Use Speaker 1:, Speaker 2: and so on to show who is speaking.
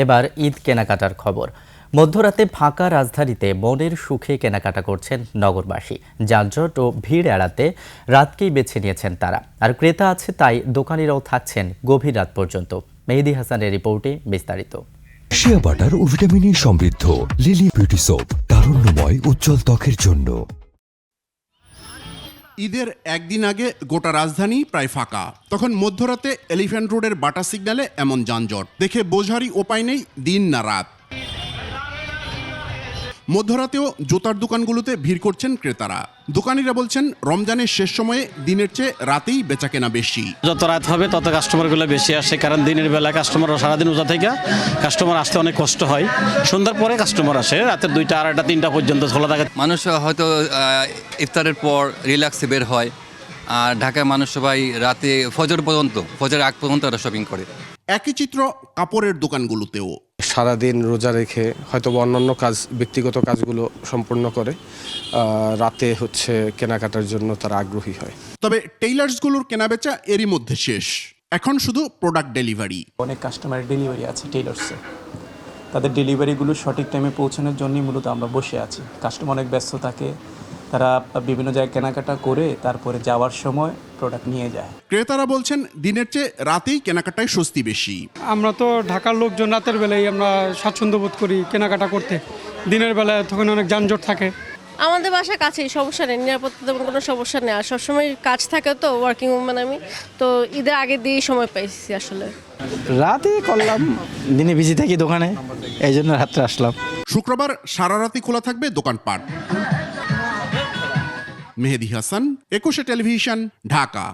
Speaker 1: এবার ঈদ কেনাকাটার খবর। মধ্যরাতে ফাঁকা রাজধানীতে মনের সুখে কেনাকাটা করছেন নগরবাসী। যানজট ও ভিড় এড়াতে রাতকেই বেছে নিয়েছেন তারা, আর ক্রেতা আছে তাই দোকানিরাও থাকছেন গভীর রাত পর্যন্ত। মেহেদী হাসানের রিপোর্টে বিস্তারিত।
Speaker 2: শিয়া বাটার ও ভিটামিন সমৃদ্ধ লিলি বিউটি সোপ, তারুণ্যময় উজ্জ্বল ত্বকের জন্য।
Speaker 3: ঈদের একদিন আগে গোটা রাজধানী প্রায় ফাঁকা। তখন মধ্যরাতে এলিফ্যান্ট রোডের বাটা সিগন্যালে এমন যানজট দেখে বোঝারই উপায় নেই দিন না রাত। মধ্যরাতেও জুতার দোকানগুলোতে ভিড় করছেন ক্রেতারা। দোকানিরা বলছেন রমজানের শেষ সময়ে দিনের চেয়ে রাতেই বেচাকেনা বেশি।
Speaker 4: যত রাত হবে তত কাস্টমারগুলো বেশি আসে, কারণ দিনের বেলা কাস্টমার সারাদিন রোজা থেকে কাস্টমার আসতে অনেক কষ্ট হয়। সন্ধ্যার পরে কাস্টমার আসে, রাতের 2টা, 2:30, 3টা পর্যন্ত খোলা থাকে।
Speaker 5: মানুষ হয়তো ইফতারের পর রিল্যাক্সে বের হয়, আর ঢাকায় মানুষ সবাই রাতে ফজরের আগ পর্যন্ত তারা শপিং করে।
Speaker 3: একই চিত্র কাপড়ের দোকানগুলোতেও।
Speaker 6: সারাদিন রোজা রেখে হয়তো অন্যান্য কাজ, ব্যক্তিগত কাজগুলো সম্পূর্ণ করে রাতে কেনাকাটার জন্য তারা আগ্রহী হয়।
Speaker 3: তবে টেইলার্সগুলোর কেনাবেচা এরই মধ্যে শেষ। এখন শুধু প্রোডাক্ট ডেলিভারি।
Speaker 7: অনেক কাস্টমারের ডেলিভারি আছে টেইলার্সে, তাদের ডেলিভারিগুলো সঠিক টাইমে পৌঁছানোর জন্যই মূলত আমরা বসে আছি। কাস্টমার অনেক ব্যস্ত থাকে, তারা বিভিন্ন জায়গায় কেনাকাটা করে তারপরে যাওয়ার সময় প্রোডাক্ট নিয়ে যায়।
Speaker 3: ক্রেতারা বলছেন দিনের চেয়ে রাতেই কেনাকাটায় স্বস্তি বেশি।
Speaker 8: আমরা তো ঢাকার লোকজন, রাতের বেলায় আমরা স্বাচ্ছন্দ্য বোধ করি কেনাকাটা করতে। দিনের বেলায় তখন অনেক যানজট থাকে।
Speaker 9: আমাদের বাসা কাছেই, সমস্যা নেই, নিরাপত্তা তেমন কোনো সমস্যা নেই। আর সবসময় কাজ থাকে, তো ওয়ার্কিং উমেন আমি, তো ঈদের আগে দিয়ে সময় পাইছি। আসলে
Speaker 10: রাতে করলাম, দিনে বিজি থাকি দোকানে, এই জন্য রাত্রে আসলাম।
Speaker 3: শুক্রবার সারা রাতই খোলা থাকবে দোকানপাট। মেহেদী হাসান, 21 টেলিভিশন, ঢাকা।